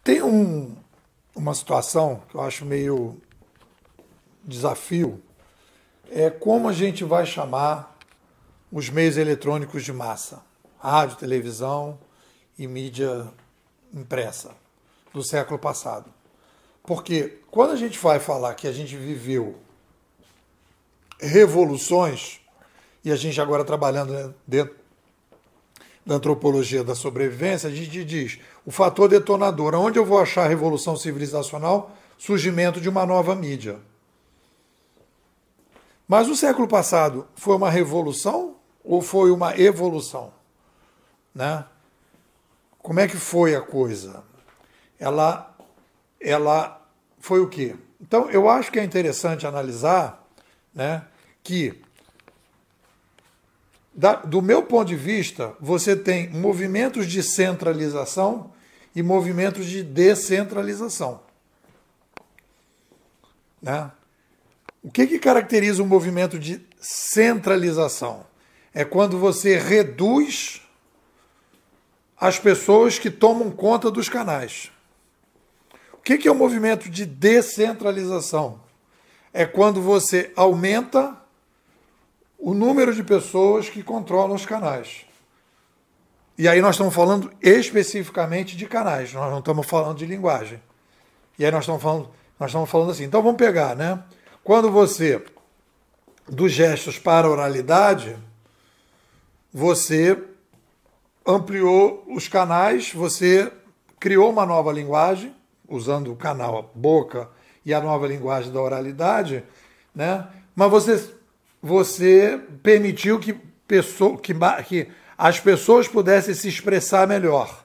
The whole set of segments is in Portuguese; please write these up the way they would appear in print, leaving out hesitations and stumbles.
Tem uma situação que eu acho meio desafio, é como a gente vai chamar os meios eletrônicos de massa, rádio, televisão e mídia impressa do século passado. Porque quando a gente vai falar que a gente viveu revoluções, e a gente agora trabalhando dentro da antropologia da sobrevivência, a gente diz o fator detonador, onde eu vou achar a revolução civilizacional, surgimento de uma nova mídia. Mas o século passado foi uma revolução ou foi uma evolução? Né? Como é que foi a coisa? Ela foi o quê? Então, eu acho que é interessante analisar, né, que, do meu ponto de vista, você tem movimentos de centralização e movimentos de descentralização. Né? O que caracteriza um movimento de centralização? É quando você reduz as pessoas que tomam conta dos canais. O que é um movimento de descentralização? É quando você aumenta o número de pessoas que controlam os canais. E aí nós estamos falando especificamente de canais, nós não estamos falando de linguagem. E aí nós estamos falando assim. Então vamos pegar, né? Quando você, dos gestos para a oralidade, você ampliou os canais, você criou uma nova linguagem, usando o canal boca e a nova linguagem da oralidade, né? Mas você permitiu que as pessoas pudessem se expressar melhor.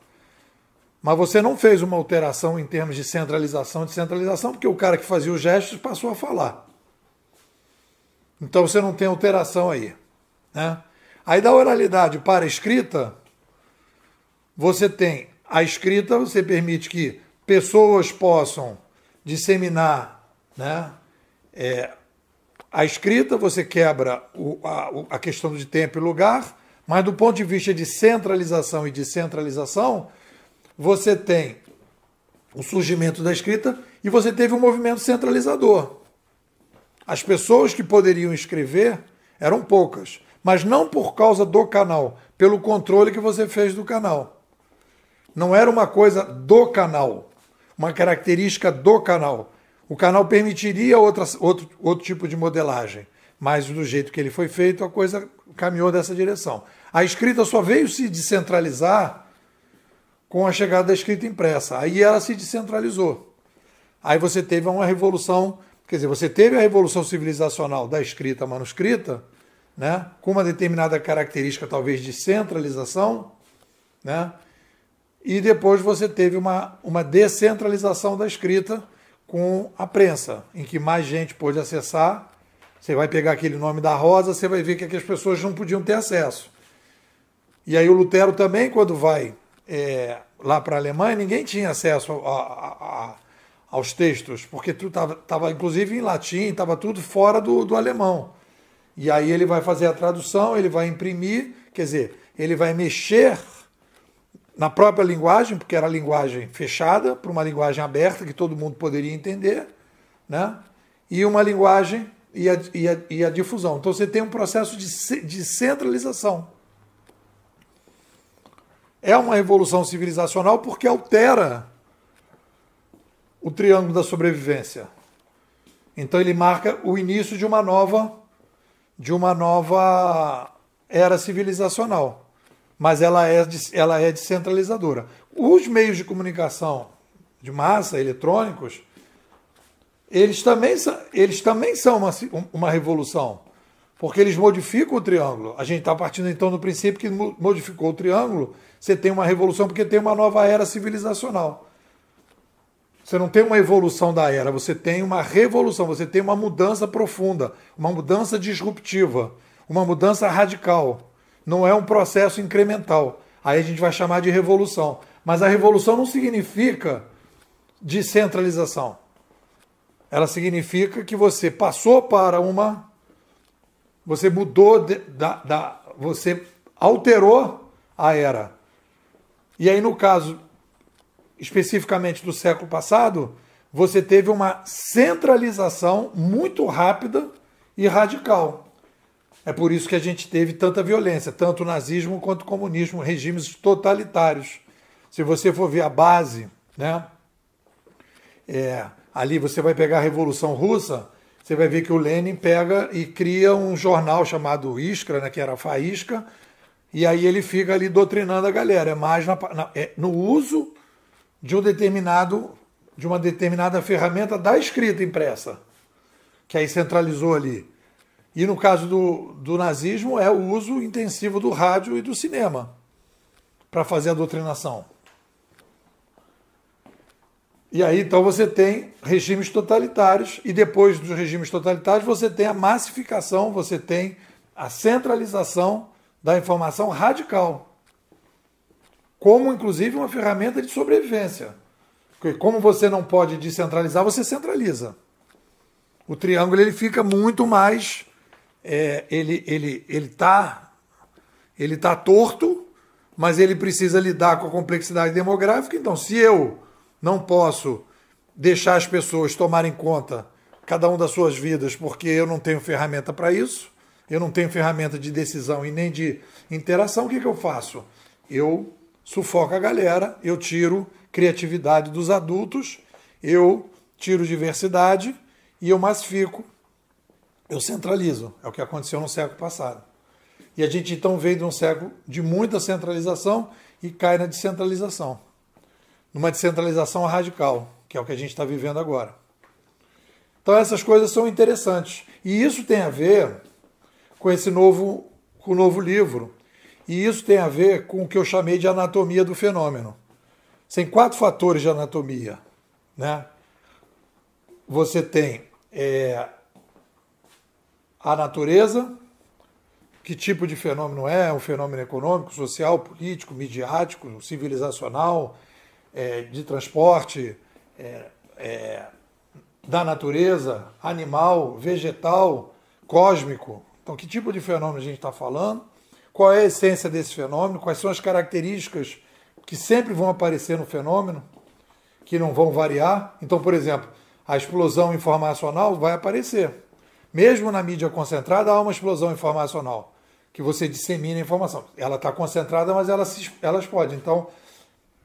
Mas você não fez uma alteração em termos de centralização e descentralização, porque o cara que fazia os gestos passou a falar. Então você não tem alteração aí. Né? Aí da oralidade para a escrita, você tem a escrita, você permite que pessoas possam disseminar, né, a escrita, você quebra a questão de tempo e lugar, mas do ponto de vista de centralização e descentralização, você tem o surgimento da escrita e você teve um movimento centralizador. As pessoas que poderiam escrever eram poucas, mas não por causa do canal, pelo controle que você fez do canal. Não era uma coisa do canal, uma característica do canal. O canal permitiria outro tipo de modelagem, mas do jeito que ele foi feito, a coisa caminhou dessa direção. A escrita só veio se descentralizar com a chegada da escrita impressa. Aí ela se descentralizou. Aí você teve uma revolução, quer dizer, você teve a revolução civilizacional da escrita manuscrita, né, com uma determinada característica talvez de centralização, né, e depois você teve uma descentralização da escrita com a prensa, em que mais gente pôde acessar. Você vai pegar aquele nome da Rosa, você vai ver que as pessoas não podiam ter acesso. E aí o Lutero também, quando vai lá para a Alemanha, ninguém tinha acesso aos textos, porque tudo estava inclusive em latim, estava tudo fora do alemão. E aí ele vai fazer a tradução, ele vai imprimir, quer dizer, ele vai mexer na própria linguagem, porque era linguagem fechada, para uma linguagem aberta, que todo mundo poderia entender, né? E uma linguagem e a difusão. Então você tem um processo de centralização. É uma revolução civilizacional porque altera o triângulo da sobrevivência. Então ele marca o início de uma nova era civilizacional. Mas ela é descentralizadora. Os meios de comunicação de massa, eletrônicos, eles também são uma revolução, porque eles modificam o triângulo. A gente está partindo então do princípio que modificou o triângulo, você tem uma revolução porque tem uma nova era civilizacional. Você não tem uma evolução da era, você tem uma revolução, você tem uma mudança profunda, uma mudança disruptiva, uma mudança radical. Não é um processo incremental. Aí a gente vai chamar de revolução. Mas a revolução não significa descentralização. Ela significa que você passou para uma... Você mudou, você alterou a era. E aí, no caso especificamente do século passado, você teve uma centralização muito rápida e radical. É por isso que a gente teve tanta violência, tanto o nazismo quanto o comunismo, regimes totalitários. Se você for ver a base, né, ali você vai pegar a Revolução Russa, você vai ver que o Lenin pega e cria um jornal chamado Iskra, né, que era a Faísca, e aí ele fica ali doutrinando a galera. É mais no uso de uma determinada ferramenta da escrita impressa, que aí centralizou ali. E no caso do nazismo é o uso intensivo do rádio e do cinema para fazer a doutrinação. E aí então você tem regimes totalitários, e depois dos regimes totalitários você tem a massificação, você tem a centralização da informação radical, como inclusive uma ferramenta de sobrevivência. Porque como você não pode descentralizar, você centraliza. O triângulo ele fica muito mais... ele tá torto, mas ele precisa lidar com a complexidade demográfica. Então, se eu não posso deixar as pessoas tomarem conta, cada um das suas vidas, porque eu não tenho ferramenta para isso, eu não tenho ferramenta de decisão e nem de interação, o que eu faço? Eu sufoco a galera, eu tiro criatividade dos adultos, eu tiro diversidade e eu massifico, eu centralizo. É o que aconteceu no século passado. E a gente então veio de um século de muita centralização e cai na descentralização. Numa descentralização radical, que é o que a gente está vivendo agora. Então essas coisas são interessantes. E isso tem a ver com o novo livro. E isso tem a ver com o que eu chamei de anatomia do fenômeno. Tem 4 fatores de anatomia, né? Você tem a natureza, que tipo de fenômeno é um fenômeno econômico, social, político, midiático, civilizacional, de transporte, da natureza, animal, vegetal, cósmico. Então, que tipo de fenômeno a gente está falando? Qual é a essência desse fenômeno? Quais são as características que sempre vão aparecer no fenômeno, que não vão variar? Então, por exemplo, a explosão informacional vai aparecer. Mesmo na mídia concentrada, há uma explosão informacional, que você dissemina a informação. Ela está concentrada, mas ela explode. Então,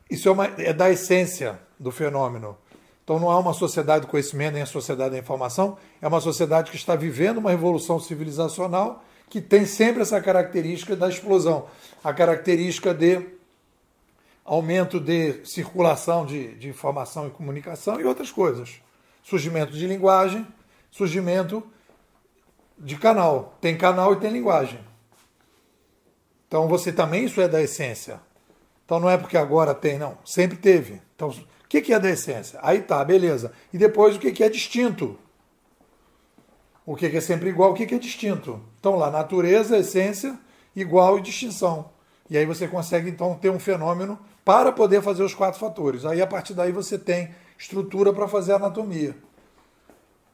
isso é da essência do fenômeno. Então, não há uma sociedade do conhecimento nem a sociedade da informação, é uma sociedade que está vivendo uma revolução civilizacional que tem sempre essa característica da explosão, a característica de aumento de circulação de informação e comunicação e outras coisas. Surgimento de linguagem, surgimento de canal. Tem canal e tem linguagem. Então você também, isso é da essência. Então não é porque agora tem, não. Sempre teve. Então o que é da essência? Aí tá, beleza. E depois o que é distinto? O que é sempre igual, o que é distinto? Então lá, natureza, essência, igual e distinção. E aí você consegue então ter um fenômeno para poder fazer os 4 fatores. Aí a partir daí você tem estrutura para fazer a anatomia.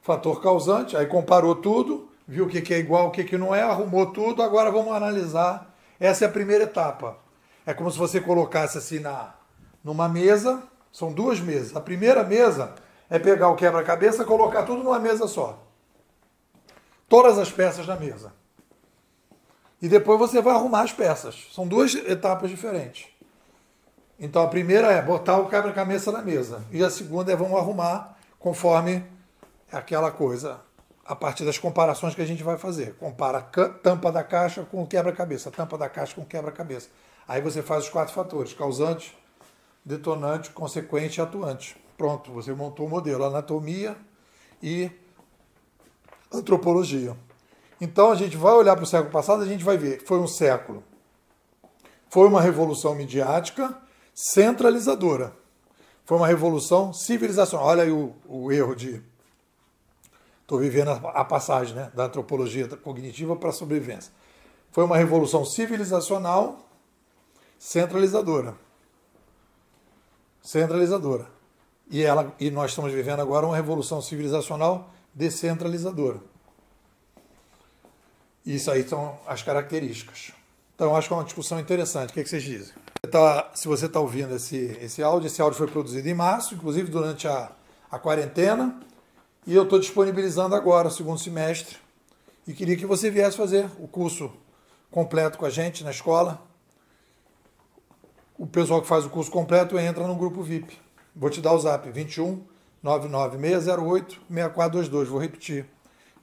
Fator causante, aí comparou tudo, viu o que é igual, o que não é, arrumou tudo, agora vamos analisar. Essa é a primeira etapa. É como se você colocasse assim numa mesa, são 2 mesas. A primeira mesa é pegar o quebra-cabeça e colocar tudo numa mesa só. Todas as peças na mesa. E depois você vai arrumar as peças. São 2 etapas diferentes. Então a primeira é botar o quebra-cabeça na mesa. E a segunda é vamos arrumar conforme aquela coisa, a partir das comparações que a gente vai fazer. Compara a tampa da caixa com o quebra-cabeça, a tampa da caixa com o quebra-cabeça. Aí você faz os 4 fatores, causante, detonante, consequente e atuante. Pronto, você montou o modelo, anatomia e antropologia. Então a gente vai olhar para o século passado, a gente vai ver que foi um século, foi uma revolução midiática centralizadora, foi uma revolução civilizacional. Olha aí o erro de... Estou vivendo a passagem, né, da antropologia cognitiva para a sobrevivência. Foi uma revolução civilizacional centralizadora. Centralizadora. E nós estamos vivendo agora uma revolução civilizacional descentralizadora. Isso aí são as características. Então, eu acho que é uma discussão interessante. O que vocês dizem? Se você está ouvindo esse áudio foi produzido em março, inclusive durante a quarentena, e eu estou disponibilizando agora, segundo semestre, e queria que você viesse fazer o curso completo com a gente na escola. O pessoal que faz o curso completo entra no grupo VIP. Vou te dar o zap, 21 99608 6422. Vou repetir,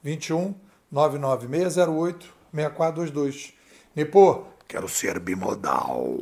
21 99608 6422. Nipô, quero ser bimodal.